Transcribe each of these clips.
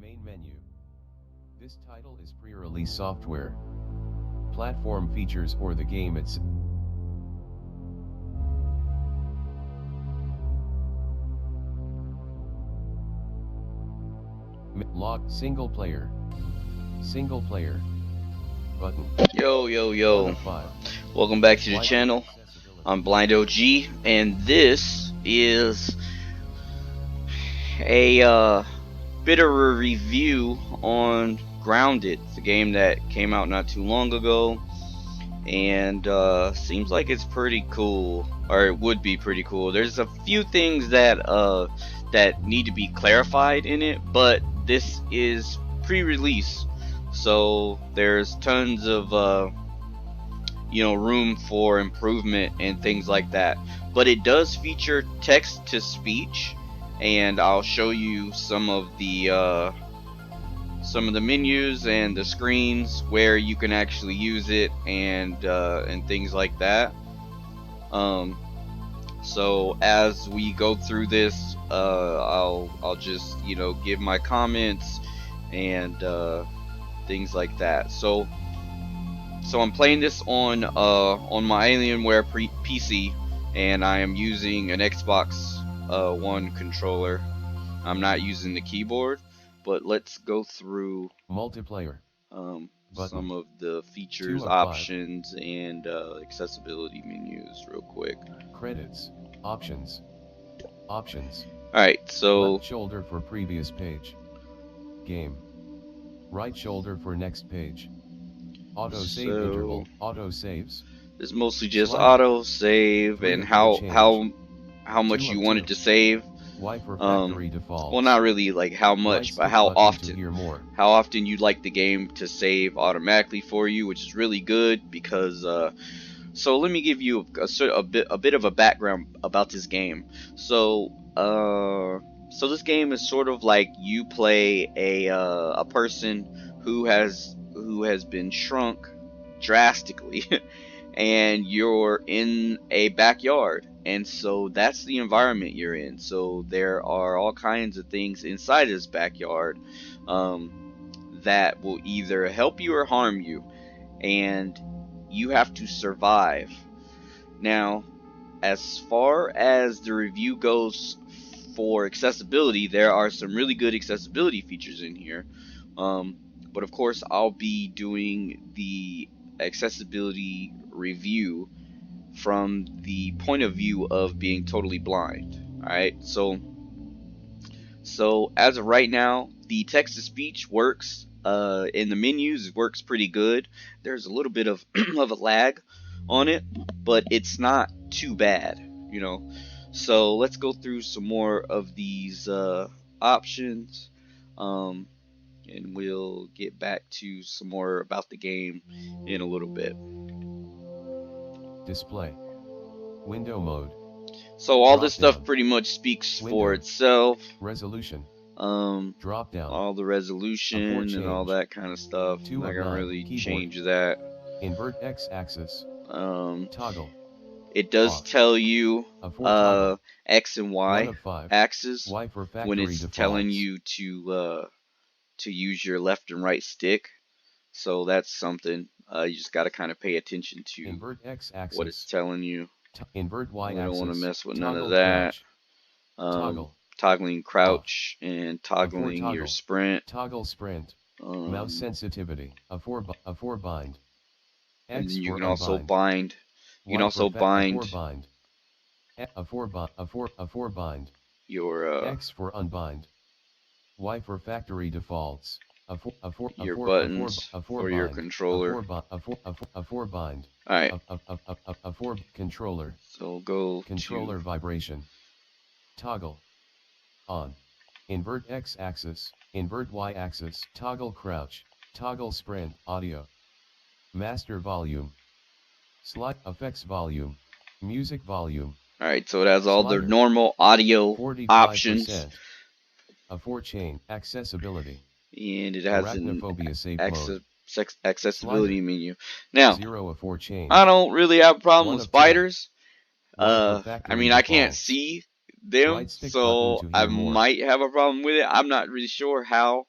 Main menu. This title is pre-release software. Platform features or the game itself. Log single player. Single player. Button. Yo. Welcome back to the channel. I'm Blind OG, and this is a bit of a review on Grounded. It's a game that came out not too long ago, and seems like it's pretty cool, or it would be pretty cool. There's a few things that need to be clarified in it, but this is pre-release, so there's tons of room for improvement and things like that. But it does feature text to speech, and I'll show you some of the menus and the screens where you can actually use it, and things like that. So as we go through this, I'll just give my comments and things like that. So I'm playing this on my Alienware PC, and I am using an Xbox One controller. I'm not using the keyboard, but let's go through Multiplayer. some of the features, options, and accessibility menus real quick. Credits, options. Alright, so left shoulder for previous page. Game. Right shoulder for next page. Auto save interval. Auto saves. It's mostly just Slider. auto save and how much you want it to save. Y for factory defaults. Well, not really like how much, but how often. To hear more. How often you'd like the game to save automatically for you, which is really good because. So let me give you a bit of a background about this game. So this game is sort of like you play a person who has been shrunk drastically, and you're in a backyard, and so that's the environment you're in. So there are all kinds of things inside this backyard that will either help you or harm you, and you have to survive. Now, as far as the review goes for accessibility, there are some really good accessibility features in here, but of course I'll be doing the accessibility review from the point of view of being totally blind. Alright, so as of right now, the text-to-speech works. In the menus, it works pretty good. There's a little bit of of a lag on it, but it's not too bad, So let's go through some more of these options, and we'll get back to some more about the game in a little bit. Display. Window mode. So all this stuff pretty much speaks for itself. Resolution. Drop down. All the resolution and all that kind of stuff. I'm not gonna really change that. Invert x-axis. Toggle. It does tell you X and Y axis when it's telling you to use your left and right stick. So that's something you just got to kind of pay attention to what it's telling you. Invert Y axis. I don't want to mess with none of that. Toggling crouch and toggling your sprint. Toggle sprint. Mouse sensitivity. A four bind. And then you can also bind. You can also bind. A four bind. Your X for unbind. Y for factory defaults. Your buttons for your controller. A four bind. Alright. A four controller. So go controller vibration. Toggle. On. Invert X axis. Invert Y axis. Toggle crouch. Toggle sprint. Audio. Master volume. Slide effects volume. Music volume. Alright, so it has all the normal audio options. A 4-chain accessibility. And it has an accessibility menu. Now, 0 of 4 chains. I don't really have a problem with spiders. I mean, I can't see them, so I might have a problem with it. I'm not really sure how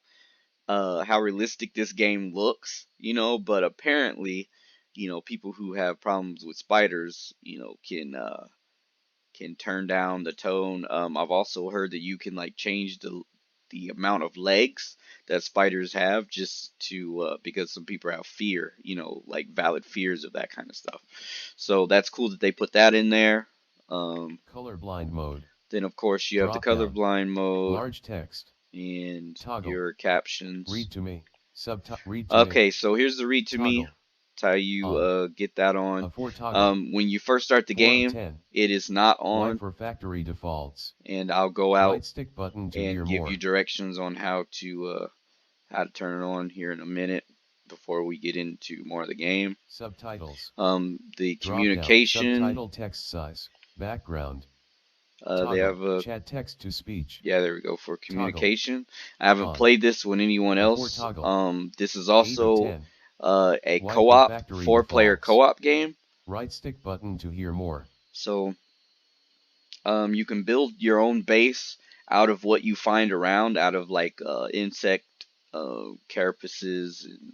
how realistic this game looks, you know, but apparently, you know, people who have problems with spiders, you know, can turn down the tone. I've also heard that you can like change the amount of legs that spiders have just to because some people have fear, you know, like valid fears of that kind of stuff. So that's cool that they put that in there. Colorblind mode. Then of course you have the Drop down. colorblind mode Large text. and Toggle. your captions. Read to me. Read to me. Okay, so here's the read to me. Toggle. It's how you On. get that on. A 4 toggle. When you first start the 4 of game, 10. it is not Y on, for factory defaults. and I'll go out Right stick button to hear and give more. you directions on how to turn it on here in a minute before we get into more of the game. Subtitles. The Drop communication. down. Subtitle text size. Background. They have a chat text to speech. Yeah, there we go for communication. Toggle. I haven't On. played this with anyone A 4 else. toggle. This is 8 of also 10. a Y for co-op, factory 4-player defaults. co-op game. Right stick button to hear more. So you can build your own base out of what you find around, out of like insect carapaces and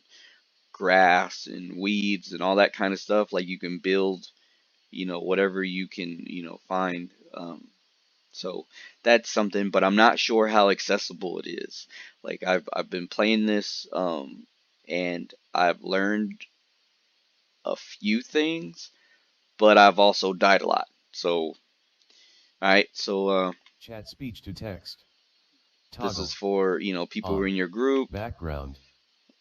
grass and weeds and all that kind of stuff. Like you can build, you know, whatever you can, you know, find. So that's something, but I'm not sure how accessible it is. Like I've been playing this, and I've learned a few things, but I've also died a lot. So, alright, so Chat speech to text. this Toggle. is for, you know, people who are in your group. Background.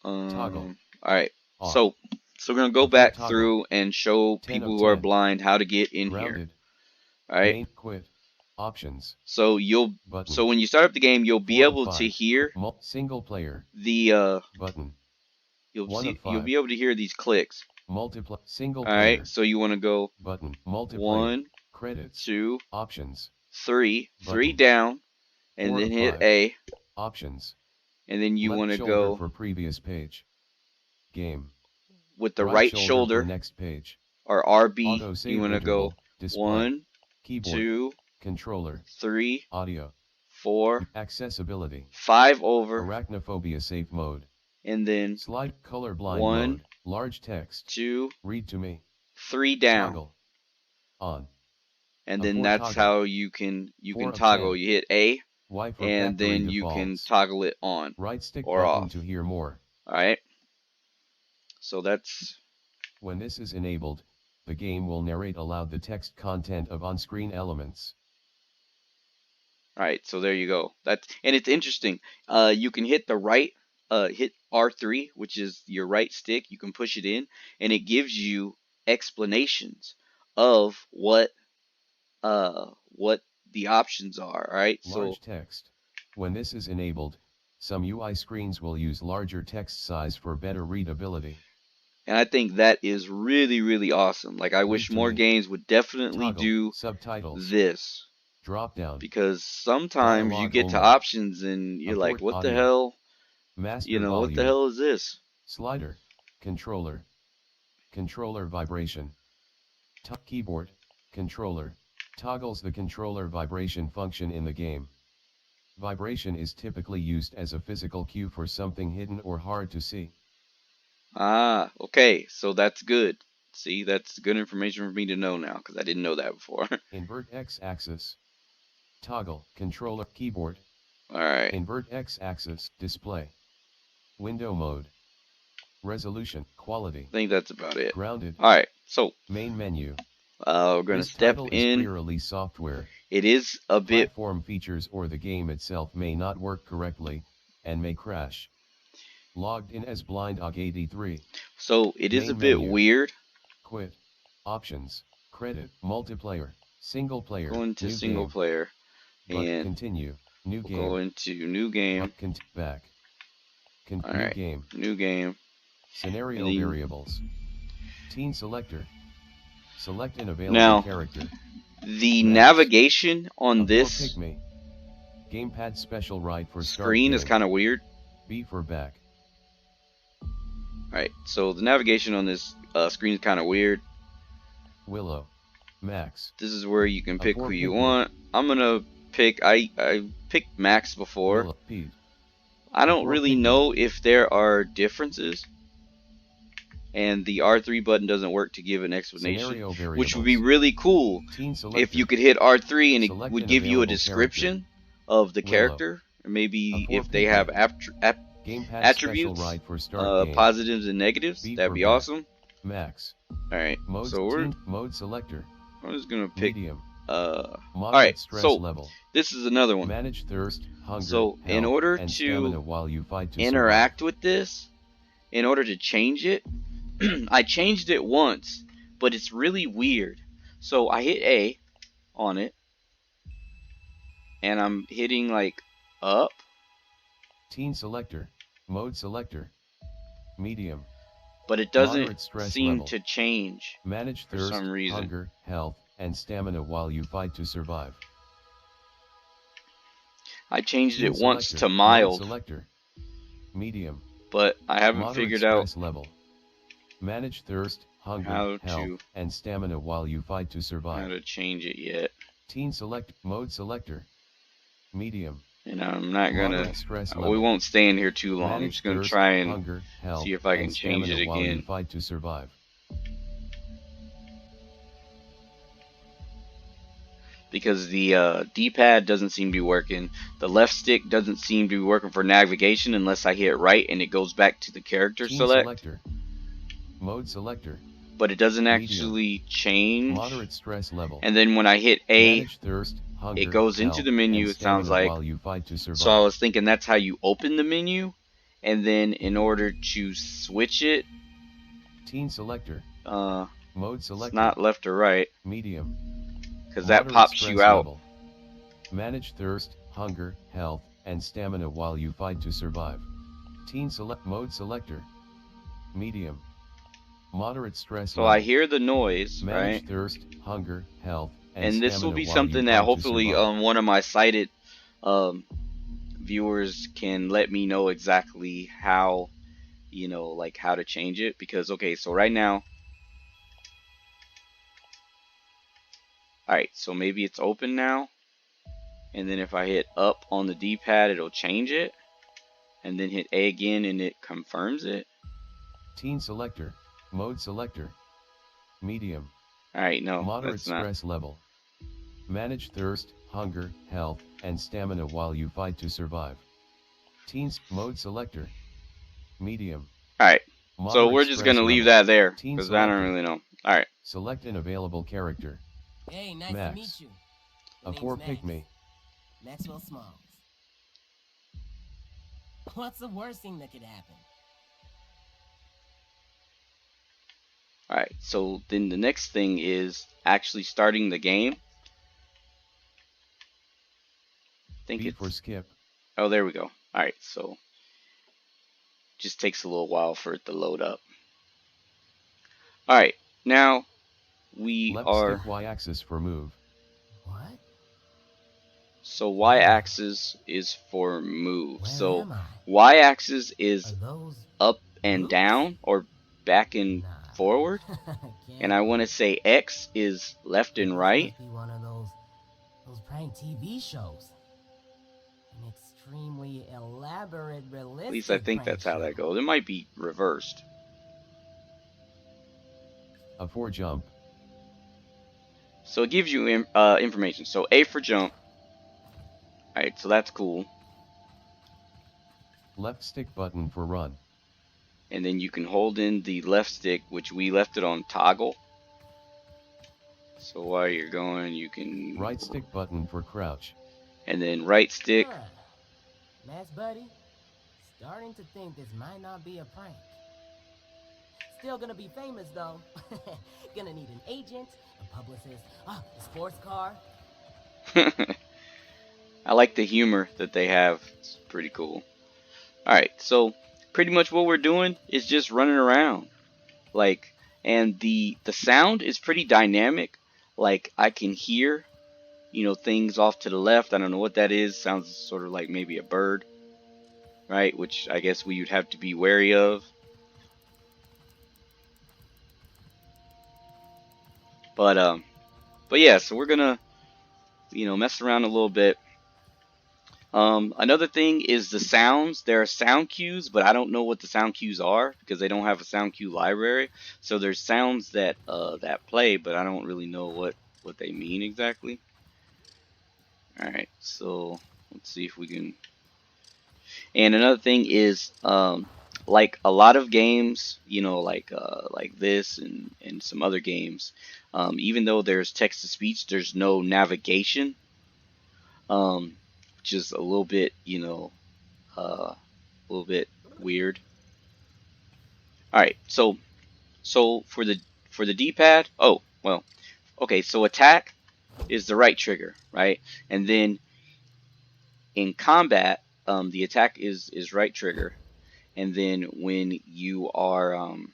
Toggle. Alright, Off. so we're gonna go A 4 back toggle. through and show 10 people of who are 10. blind how to get in Grounded. here. Alright. Main quit. Options. So Button. so when you start up the game, you'll be 4 of able 5. to hear Single player. the Button. you'll be able to hear these clicks. Multiply. Single All player. right, so you want to go Button. Multiplayer. 1, Credits. 2, Options. 3, Button. 3 down, and 4 then of hit 5. A, Options. and then you Left want to shoulder go for previous page. Game. with the Right right shoulder shoulder for next page. or RB. Autosave You want to interval. go Display. 1, Keyboard. 2, Controller. 3, Audio. 4, Accessibility. 5 over, Arachnophobia safe mode. and then Slide colorblind 1, mode. Large text. 2, Read to me. 3 down. Toggle. On. And A then 4 that's toggle. how you can 4 of toggle. 10. You hit A, Y for and factory then you can defaults. toggle it on Right stick or button off. to hear more. Alright, so that's When this is enabled, the game will narrate aloud the text content of on-screen elements. alright. So there you go. And it's interesting. You can hit the right, hit R3, which is your right stick. You can push it in, and it gives you explanations of what the options are. Alright, so Large text. When this is enabled, some UI screens will use larger text size for better readability. and I think that is really, really awesome. Like I wish to more me. games would definitely Toggle. do Subtitles. this. Drop down. Because sometimes you Dialogue get to only. options and you're like, what the audio. hell? Master You know, volume. what the hell is this? Slider. Controller. Controller vibration. Keyboard. Controller. Toggles the controller vibration function in the game. Vibration is typically used as a physical cue for something hidden or hard to see. Ah, okay, so that's good. See, that's good information for me to know now, because I didn't know that before. Invert X-axis. Toggle. Controller. Keyboard. Alright. Invert X-axis. Display. Window mode. Resolution. Quality. I think that's about it. Grounded. Alright, so Main menu. we're going to step This in. is pre-release software. It is a bit... Platform features or the game itself may not work correctly, and may crash. Logged in as B.O.G 83. So it is a Main bit menu. weird. Quit. Options. Credit. Multiplayer. Single player. Go into new single game. player. But And continue. New we'll game. go into new game. Back. New Alright, game. new game. Scenario And then- variables. Teen selector. Select an available Now, character. the Max. navigation on A this 4 pygmy. Gamepad special right for start screen game. is kind of weird. B for back. Alright, so the navigation on this screen is kind of weird. Willow. Max. This is where you can pick who you pygmy. want. I'm gonna pick, I picked Max before. Willow. Pete. I don't Before really picking. know if there are differences, and the R3 button doesn't work to give an explanation, Scenario which would be variables. really cool Teen if you selector. could hit R3 and it Select would an give you a available character. description of the Willow. character, or maybe Before if they have picking. Gamepad special attributes, right for start game. positives and negatives. B That'd for be back. awesome. Max. Alright, Modes. so we're Teen mode selector. I'm just gonna pick Medium. Alright, Moderate stress so level. this is another one. Manage thirst, hunger, So in health, order and to stamina while you fight to interact survive. with this, in order to change it, I changed it once, but it's really weird. So I hit A on it, and I'm hitting like up. Teen selector. Mode selector. Medium. But it doesn't Moderate stress seem level. to change Manage for thirst, some reason. hunger, health, and stamina while you fight to survive. I changed Teen it once selector. to Mode mild, selector. Medium. but I haven't Moderate figured out stress level. Manage thirst, hunger, how health, and stamina while you fight to survive. to change it yet. Teen select mode selector. Medium. And I'm not gonna. Moderate stress We level. won't stay in here too long. I'm Manage just gonna thirst, try and hunger, health, see if I can and change stamina it while you again. fight to survive. Because the D-pad doesn't seem to be working. The left stick doesn't seem to be working for navigation unless I hit right and it goes back to the character Teen select. selector. Mode selector. But it doesn't Medium. actually change. Moderate stress level. And then when I hit A, Manage thirst, hunger, it goes into health, the menu, and it sounds stamina like. while you fight to survive. So I was thinking that's how you open the menu. And then in order to switch it, Teen selector. Mode selector. it's not left or right. Medium. Because that Moderate pops stress you out. level. Manage thirst, hunger, health, and stamina while you fight to survive. Teen select mode selector. Medium. Moderate stress So level. I hear the noise, Manage right? thirst, hunger, health, And this will stamina be while something you that fight to hopefully survive. one of my sighted viewers can let me know exactly how, like how to change it. Because, okay, so right now, alright, so maybe it's open now. And then if I hit up on the D-pad, it'll change it. And then hit A again and it confirms it. Teen selector. Mode selector. Medium. Alright, no, Moderate that's not. stress level. Manage thirst, hunger, health, and stamina while you fight to survive. Teens mode selector. Medium. Alright, so Moderate we're just stress going to leave level. that there. Teen Because I don't selector. really know. Alright. Select an available character. Hey, nice Max. to meet you. A My 4 name's pick Max. me. Maxwell Smalls. What's the worst thing that could happen? Alright, so then the next thing is actually starting the game. I think B it's for skip. Oh, there we go. Alright, so just takes a little while for it to load up. Alright, now we Left are stick Y-axis for move. What? so Y-axis is for move. Where So am I? Y-axis Are is those up and roots? down or back and Nah. forward. Can't And I want to be. say X is left and This right. must be one of those prank TV shows. An extremely elaborate, realistic At least I think prank that's how that show. goes. It might be reversed. A 4 jump. So it gives you information. So A for jump. Alright, so that's cool. Left stick button for run. And then you can hold in the left stick, which we left it on toggle. So while you're going, you can Right stick button for crouch. and then right stick. Huh. Mass buddy, starting to think this might not be a prank. Still gonna be famous though. Gonna need an agent, a publicist, a sports car. I like the humor that they have. It's pretty cool. Alright, so pretty much what we're doing is just running around. Like, and the sound is pretty dynamic. Like, I can hear, things off to the left. I don't know what that is. Sounds sort of like maybe a bird. Right? Which I guess we would have to be wary of. But yeah, so we're gonna, mess around a little bit. Another thing is the sounds. There are sound cues, but I don't know what the sound cues are because they don't have a sound cue library. So there's sounds that that play, but I don't really know what they mean exactly. All right, so let's see if we can. And another thing is, like a lot of games, you know, like this and some other games, even though there's text to speech, there's no navigation, which is a little bit, you know, a little bit weird. All right, so for the D-pad, oh well, okay, so attack is the right trigger, right? And then in combat, the attack is right trigger, and then when you want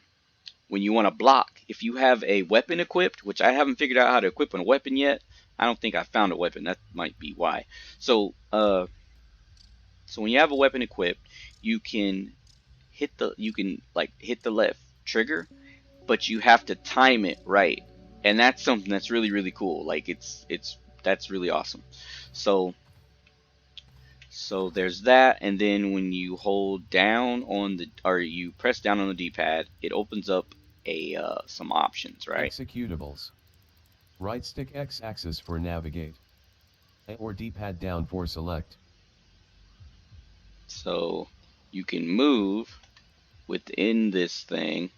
to block, if you have a weapon equipped, which I haven't figured out how to equip a weapon yet. I don't think I found a weapon. That might be why. So so when you have a weapon equipped, you can hit the left trigger, but you have to time it right, and that's something that's really cool. Like it's that's really awesome. So so there's that, and then when you hold down on the or you press down on the D-pad, it opens up a some options, right? Executables. Right stick X-axis for navigate. A or D-pad down for select. So you can move within this thing.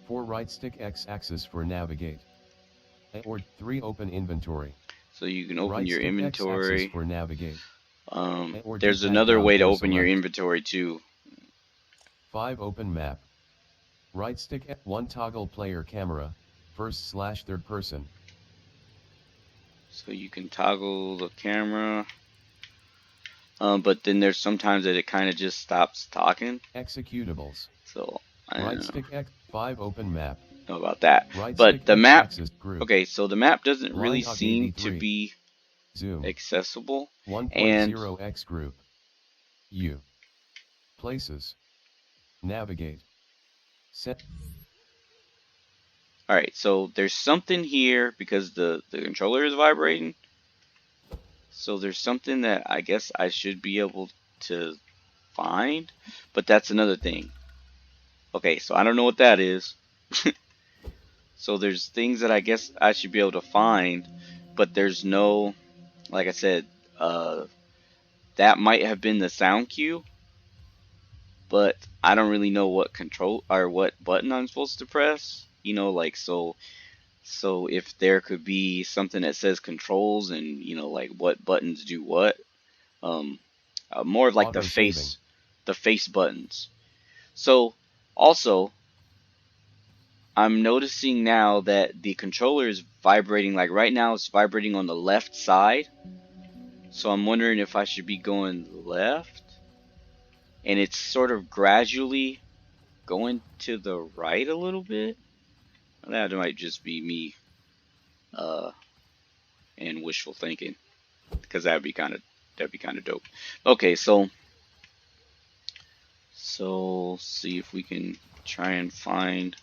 For right stick X-axis for navigate. A or 3 open inventory. So you can open Right your stick X-axis inventory. for navigate. Or There's D-pad another down way to for open your select. inventory too. 5 open map. Right stick 1 toggle player camera, first/third person. So you can toggle the camera. But then there's sometimes that it kind of just stops talking. Executables. So I don't Right know. stick X 5 open map. Know about that. Right But stick the map, X-axis group. okay, so the map doesn't really Line hug seem to 83. be Zoom. accessible. And 1.0x group. U. Places. Navigate. Set. all right, so there's something here because the controller is vibrating. So there's something that I guess I should be able to find, but that's another thing. Okay, so I don't know what that is. So there's things that I guess I should be able to find, but there's no, like I said, that might have been the sound cue, but I don't really know what control or what button I'm supposed to press. You know, like so if there could be something that says controls and you know like what buttons do what. Um, More of like Auto-saving. the face buttons. So also I'm noticing now that the controller is vibrating. Like right now, it's vibrating on the left side. So I'm wondering if I should be going left, and it's sort of gradually going to the right a little bit. That might just be me uh, and wishful thinking, because that'd be kind of dope. Okay, so see if we can try and find.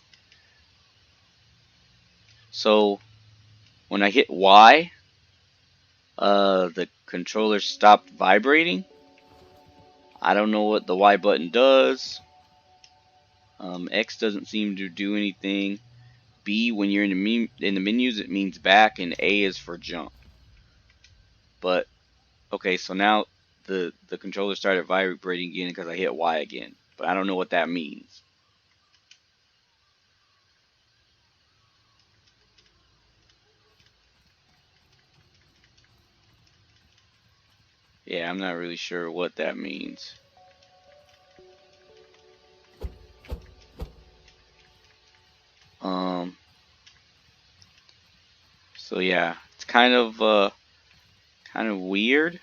So when I hit Y, the controller stopped vibrating. I don't know what the Y button does. X doesn't seem to do anything. B, when you're in the menus, it means back, and A is for jump. But okay, so now the controller started vibrating again because I hit Y again. But I don't know what that means. Yeah, I'm not really sure what that means. Um. So yeah, it's kind of weird.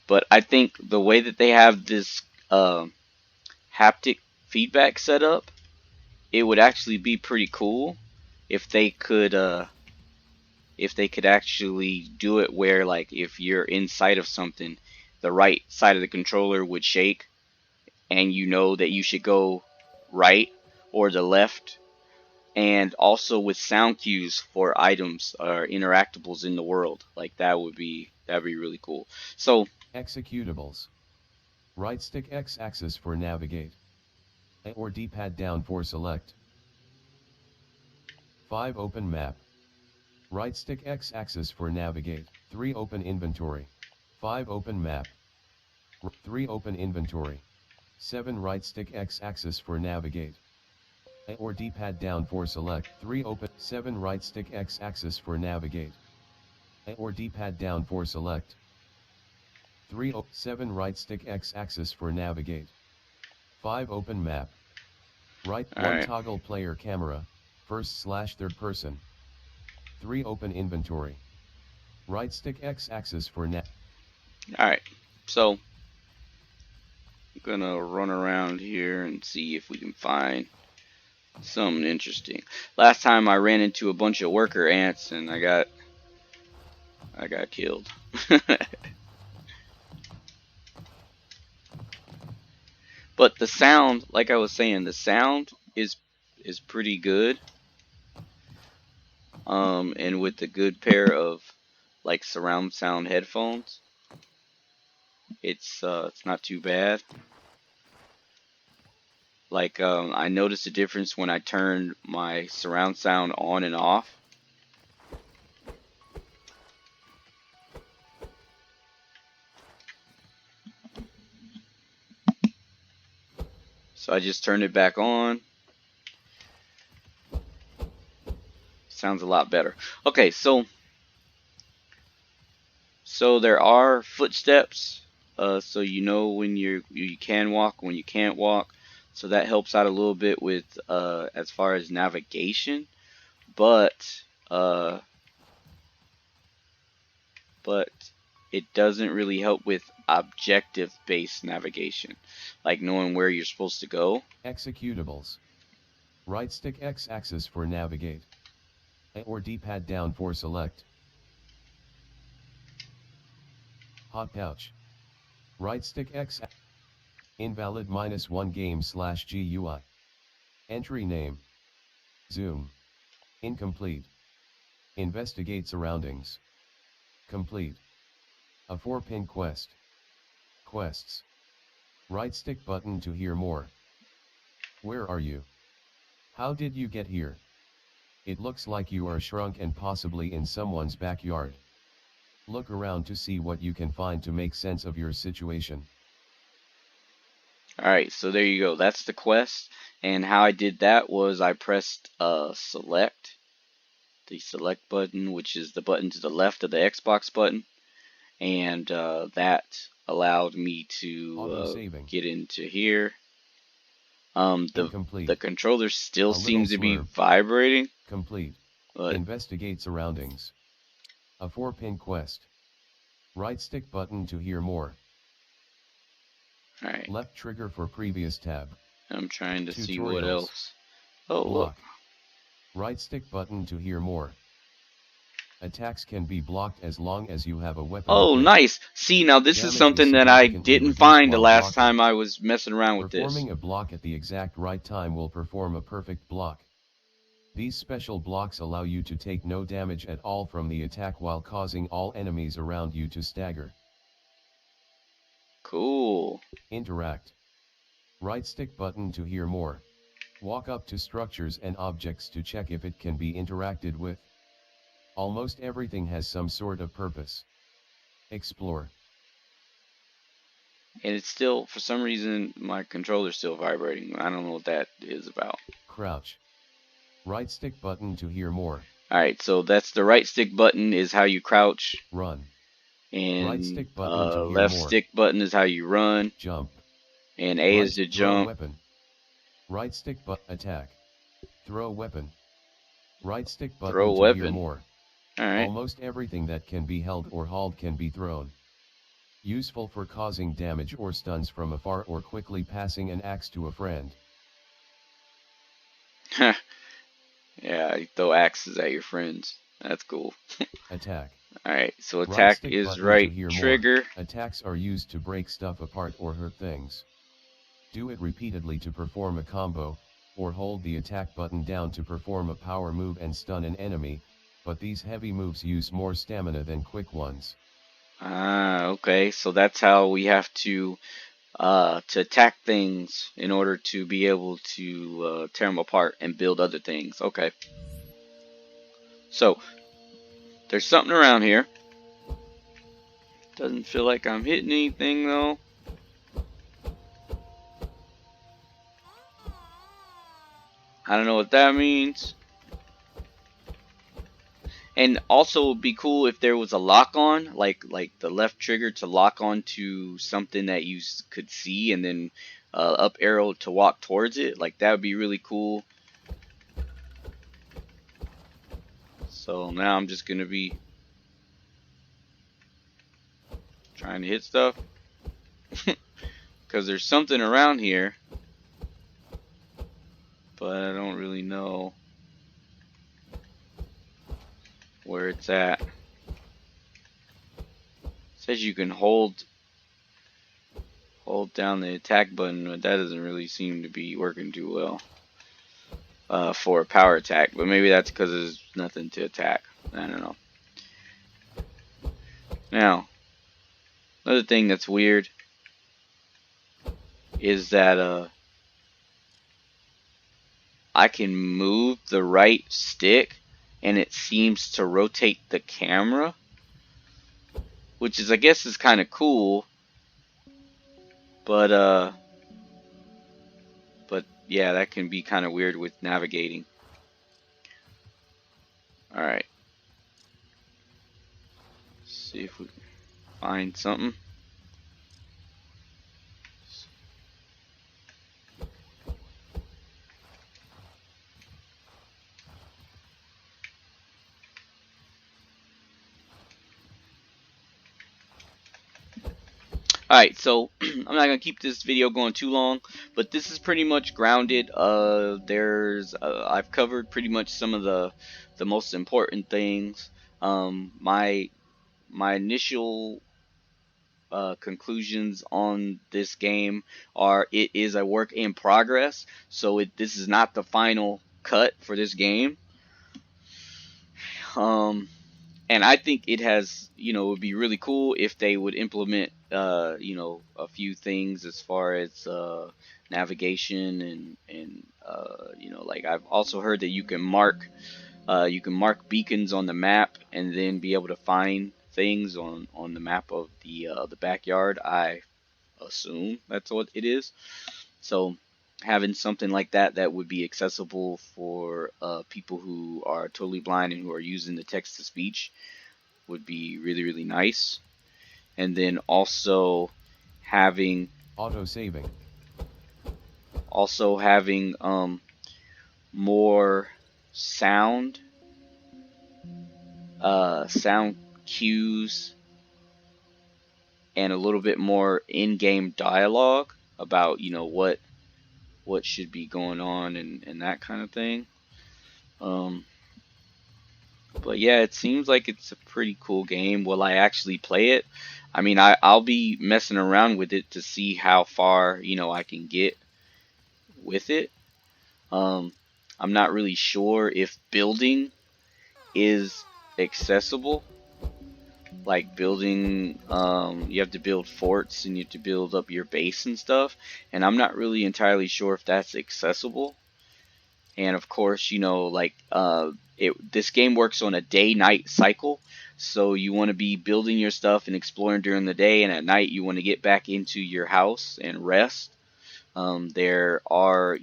But I think the way that they have this haptic feedback set up, it would actually be pretty cool if they could actually do it where like if you're inside of something, the right side of the controller would shake and you know that you should go right or the left, and also with sound cues for items or interactables in the world. Like that'd be really cool. So Executables. Right stick X axis for navigate. A or D-pad down for select. 5 open map. Right stick X axis for navigate. 3 open inventory. 5 open map. 3 open inventory. 7 right stick X axis for navigate. A or D-pad down for select. 3 open. 7 right stick X axis for navigate. A or D-pad down for select. 7 right stick X axis for navigate. 5 open map. Right all 1 right, toggle player camera, first/third person. 3 open inventory. Right stick X axis for all right. So I'm gonna run around here and see if we can find something interesting. Last time I ran into a bunch of worker ants and I got killed. But the sound, like I was saying, the sound is pretty good. And with a good pair of like surround sound headphones, it's not too bad. Like I noticed a difference when I turned my surround sound on and off. So I just turned it back on. Sounds a lot better. Okay, so there are footsteps, so you know when you can walk, when you can't walk. So that helps out a little bit with as far as navigation, but uh, but it doesn't really help with objective-based navigation, like knowing where you're supposed to go. executables. Right stick X axis for navigate. A or D-pad down for select. Hot pouch. Right stick X. Invalid -1 game/GUI. Entry name. Zoom. Incomplete. Investigate surroundings. Complete. A 4-pin quest. Quests. Right stick button to hear more. Where are you? How did you get here? It looks like you are shrunk and possibly in someone's backyard. Look around to see what you can find to make sense of your situation. Alright, so there you go. That's the quest. And how I did that was I pressed select, the select button, which is the button to the left of the Xbox button. And that allowed me to get into here. Incomplete. The controller still A seems to be slurp. vibrating. Complete. But investigate surroundings. A 4-pin quest. Right stick button to hear more. alright. Left trigger for previous tab. I'm trying to see Tutorials. what else. Oh, Block. look. Right stick button to hear more. Attacks can be blocked as long as you have a weapon. Oh, equipped. nice. See, now this is Damage something that I significantly didn't reduced find the while last blocking. time I was messing around with this. Performing a block at the exact right time will perform a perfect block. These special blocks allow you to take no damage at all from the attack while causing all enemies around you to stagger. Cool. Interact. Right stick button to hear more. Walk up to structures and objects to check if it can be interacted with. Almost everything has some sort of purpose. Explore. And it's still, for some reason, my controller's still vibrating. I don't know what that is about. Crouch. Right stick button to hear more. Alright, so that's the right stick button is how you crouch. Run. And Right stick button to hear left more. stick button is how you run. Jump. And A is to jump. Throw weapon. Right stick attack. Throw weapon. Right stick button Throw to weapon. hear more. Alright. Almost everything that can be held or hauled can be thrown. Useful for causing damage or stuns from afar or quickly passing an axe to a friend. Yeah, you throw axes at your friends. That's cool. Attack. Alright, so attack Right is right trigger. More. Attacks are used to break stuff apart or hurt things. Do it repeatedly to perform a combo, or hold the attack button down to perform a power move and stun an enemy, but these heavy moves use more stamina than quick ones. Ah, okay, so that's how we have to attack things in order to be able to tear them apart and build other things. Okay. So, there's something around here. Doesn't feel like I'm hitting anything though. I don't know what that means. And also it would be cool if there was a lock on, like the left trigger to lock on to something that you could see, and then up arrow to walk towards it. Like that would be really cool. So now I'm just gonna be trying to hit stuff because there's something around here, but I don't really know where it's at. It says you can hold down the attack button, but that doesn't really seem to be working too well for a power attack. But maybe that's because there's nothing to attack. I don't know. Now, another thing that's weird is that I can move the right stick and it seems to rotate the camera, which is, I guess, is kind of cool. But yeah, that can be kind of weird with navigating. All right, see if we can find something. Alright, so I'm not gonna keep this video going too long, but this is pretty much grounded. I've covered pretty much some of the most important things. My initial conclusions on this game are it is a work in progress. So this is not the final cut for this game. And I think it has, it would be really cool if they would implement, a few things as far as navigation and like I've also heard that you can mark beacons on the map and then be able to find things on the map of the backyard. I assume that's what it is. So having something like that would be accessible for people who are totally blind and who are using the text to speech would be really, really nice. And then also having auto saving, more sound sound cues and a little bit more in-game dialogue about what should be going on and that kind of thing. But yeah, it seems like it's a pretty cool game. Will I actually play it? I mean, I'll be messing around with it to see how far I can get with it. Um, I'm not really sure if building is accessible. Like building, you have to build forts and you have to build up your base and stuff. And I'm not really entirely sure if that's accessible. And of course, like this game works on a day-night cycle. So you want to be building your stuff and exploring during the day, and at night you want to get back into your house and rest. There are,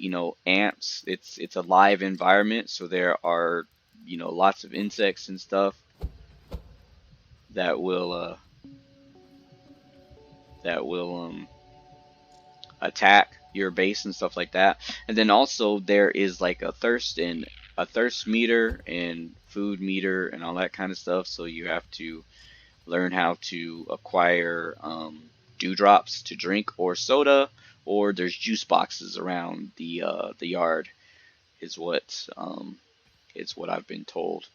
ants. It's a live environment, so there are, lots of insects and stuff that will attack your base and stuff like that. And then also there is like a thirst meter and food meter and all that kind of stuff. So you have to learn how to acquire dewdrops to drink or soda, or there's juice boxes around the yard. Is what I've been told.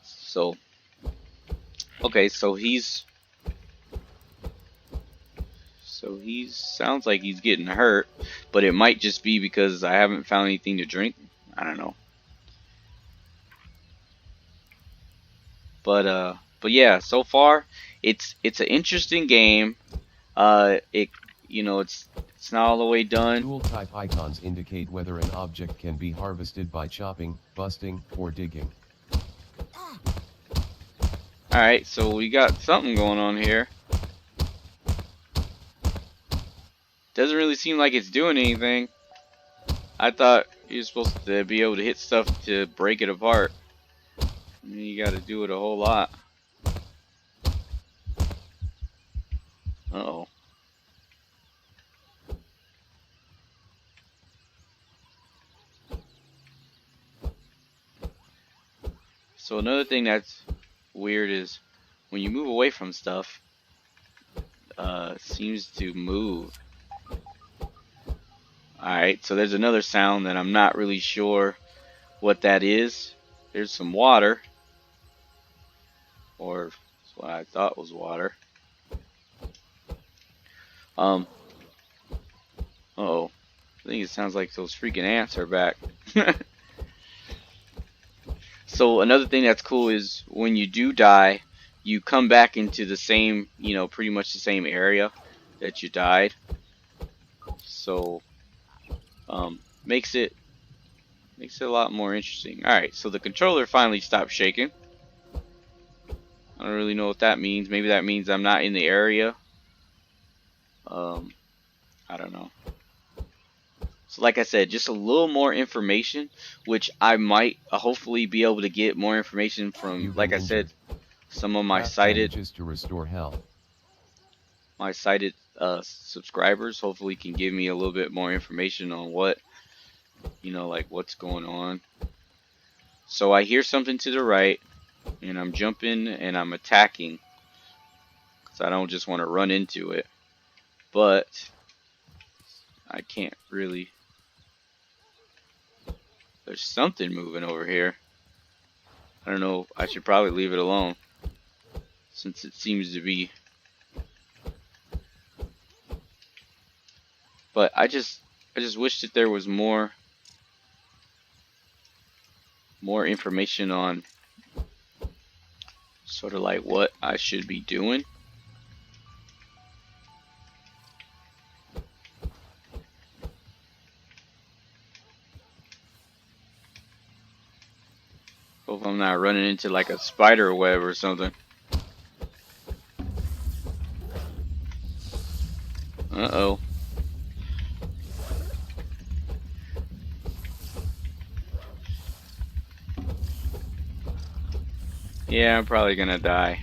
So So he sounds like he's getting hurt, but it might just be because I haven't found anything to drink. I don't know. But yeah, so far it's an interesting game. It it's not all the way done. Tool type icons indicate whether an object can be harvested by chopping, busting, or digging. Alright, so we got something going on here. Doesn't really seem like it's doing anything. I thought you're supposed to be able to hit stuff to break it apart. You gotta do it a whole lot. Uh-oh. So another thing that's weird is when you move away from stuff, it seems to move. Alright, so there's another sound that I'm not really sure what that is. There's some water. Or that's what I thought was water. Uh-oh. I think it sounds like those freaking ants are back. So another thing that's cool is when you do die, you come back into the same, pretty much the same area that you died. So makes it a lot more interesting. Alright, so the controller finally stopped shaking. I don't really know what that means. Maybe that means I'm not in the area. I don't know. So like I said, just a little more information, which I might hopefully be able to get more information from, You've like been I said, injured. some of my Craft cited bandages to restore health. subscribers. Hopefully can give me a little bit more information on what, like what's going on. So I hear something to the right, and I'm jumping and I'm attacking, because I don't just want to run into it. But I can't really. There's something moving over here. I don't know. I should probably leave it alone, since it seems to be. But I just wish that there was more information on sort of like what I should be doing. Hope I'm not running into like a spider web or something. Uh-oh. Yeah, I'm probably gonna die.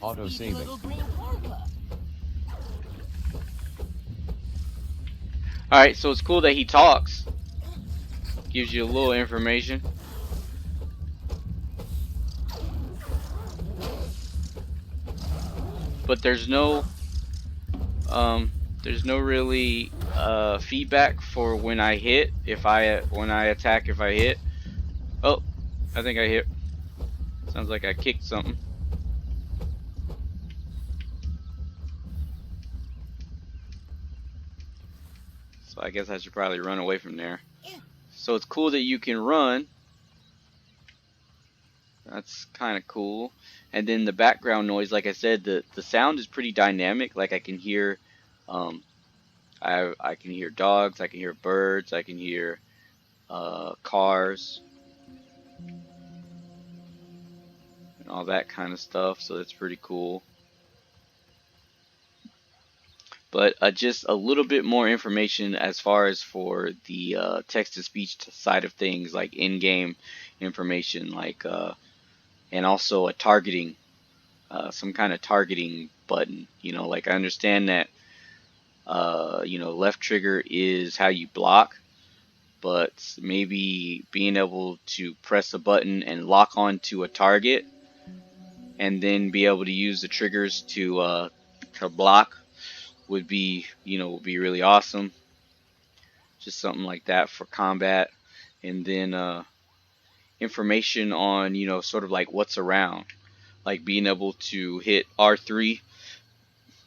Auto saving. Alright, so it's cool that he talks. Gives you a little information. But there's no really feedback for when I hit, when I attack, if I hit. Oh, I think I hit. Sounds like I kicked something. So I guess I should probably run away from there. So it's cool that you can run. That's kind of cool. And then the background noise, like I said, the sound is pretty dynamic. Like I can hear, I can hear dogs, I can hear birds, I can hear cars, and all that kind of stuff. So that's pretty cool. But just a little bit more information as far as for the text-to-speech side of things, like in-game information, like and also a targeting, some kind of targeting button. Like I understand that left trigger is how you block, but maybe being able to press a button and lock onto a target, and then be able to use the triggers to block would be really awesome. Just something like that for combat. And then information on sort of like what's around. like being able to hit R3,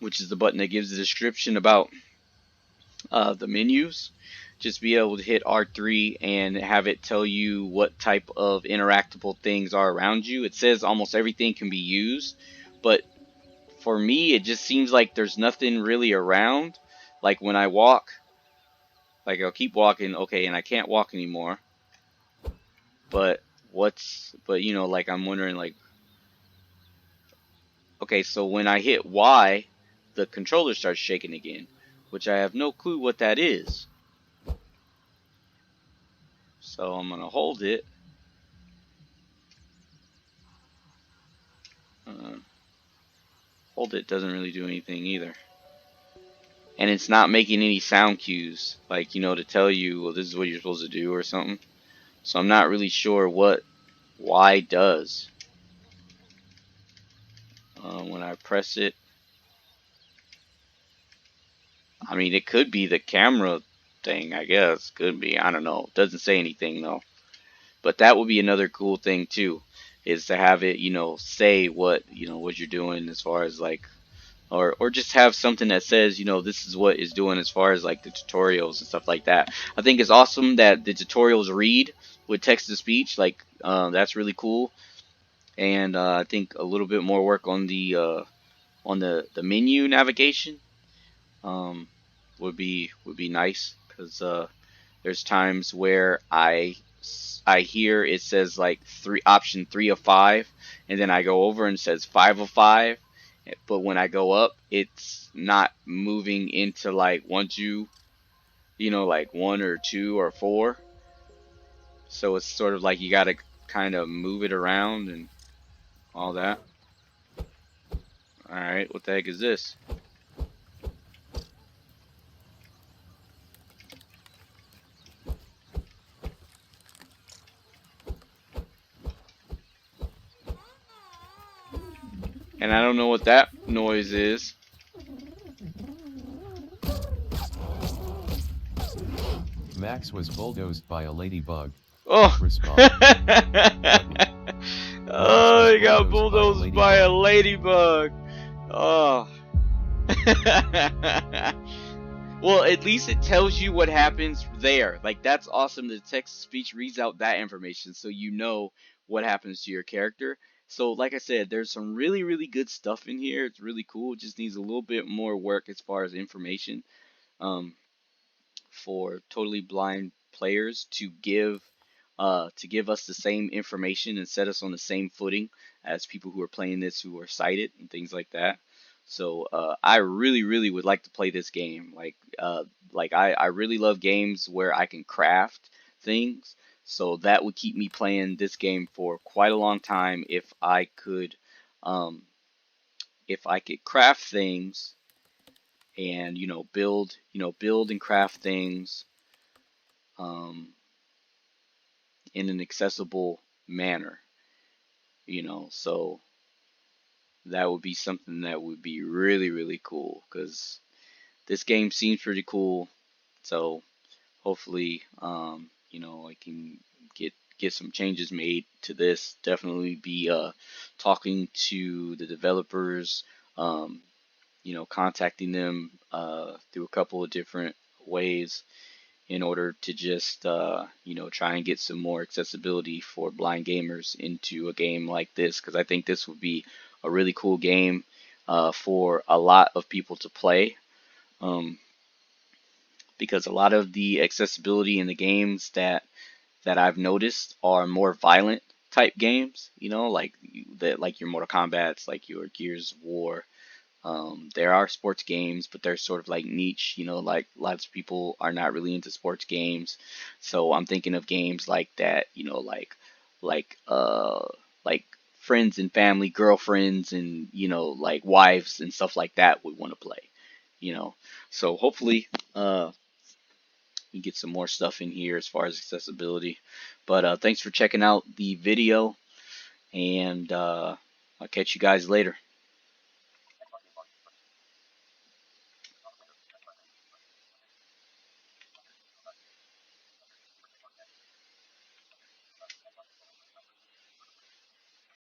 which is the button that gives the description about the menus. Just be able to hit R3 and have it tell you what type of interactable things are around you. It says almost everything can be used, but for me, it just seems like there's nothing really around. Like when I walk, like I'll keep walking, okay, and I can't walk anymore. But but like I'm wondering, like, okay, so when I hit Y, the controller starts shaking again, which I have no clue what that is. So I'm gonna hold it. Uh, hold it doesn't really do anything either. And it's not making any sound cues, like, to tell you, well, this is what you're supposed to do or something. So I'm not really sure what Y does. When I press it, I mean, it could be the camera thing, I guess. Could be. I don't know. Doesn't say anything, though. But that would be another cool thing, too, is to have it, say what you're doing as far as, like, or just have something that says, this is what it's doing as far as like the tutorials and stuff like that. I think it's awesome that the tutorials read with text to speech. Like that's really cool. And I think a little bit more work on the menu navigation um, would be nice because there's times where I hear it says like option 3 of 5, and then I go over and it says 5 of 5. But when I go up, it's not moving into like 1, 2, like 1 or 2 or 4. So it's sort of like you gotta kind of move it around and all that. All right, what the heck is this? And I don't know what that noise is. Max was bulldozed by a ladybug. Oh! Respond. Button. Max Oh, was he got bulldozed by a bulldozed by a ladybug. ladybug. Oh. Well, at least it tells you what happens there. Like, that's awesome. The text to speech reads out that information so you know what happens to your character. So, like I said, there's some really, really good stuff in here. It's really cool. It just needs a little bit more work as far as information. Um, for totally blind players to give us the same information and set us on the same footing as people who are playing this who are sighted and things like that. So I really, really would like to play this game. Like I really love games where I can craft things. So that would keep me playing this game for quite a long time um, if I could craft things and build and craft things um, in an accessible manner, so that would be something that would be really, really cool because this game seems pretty cool. So hopefully, I can get some changes made to this. Definitely be talking to the developers, um, contacting them through a couple of different ways in order to just try and get some more accessibility for blind gamers into a game like this, because I think this would be a really cool game for a lot of people to play, um, because a lot of the accessibility in the games that I've noticed are more violent type games, like your Mortal Kombat's, like your Gears of War. There are sports games, but they're sort of like niche, like lots of people are not really into sports games. So I'm thinking of games like that, like like friends and family, girlfriends and, like wives and stuff like that would want to play, you know. So hopefully we get some more stuff in here as far as accessibility. But thanks for checking out the video, and I'll catch you guys later.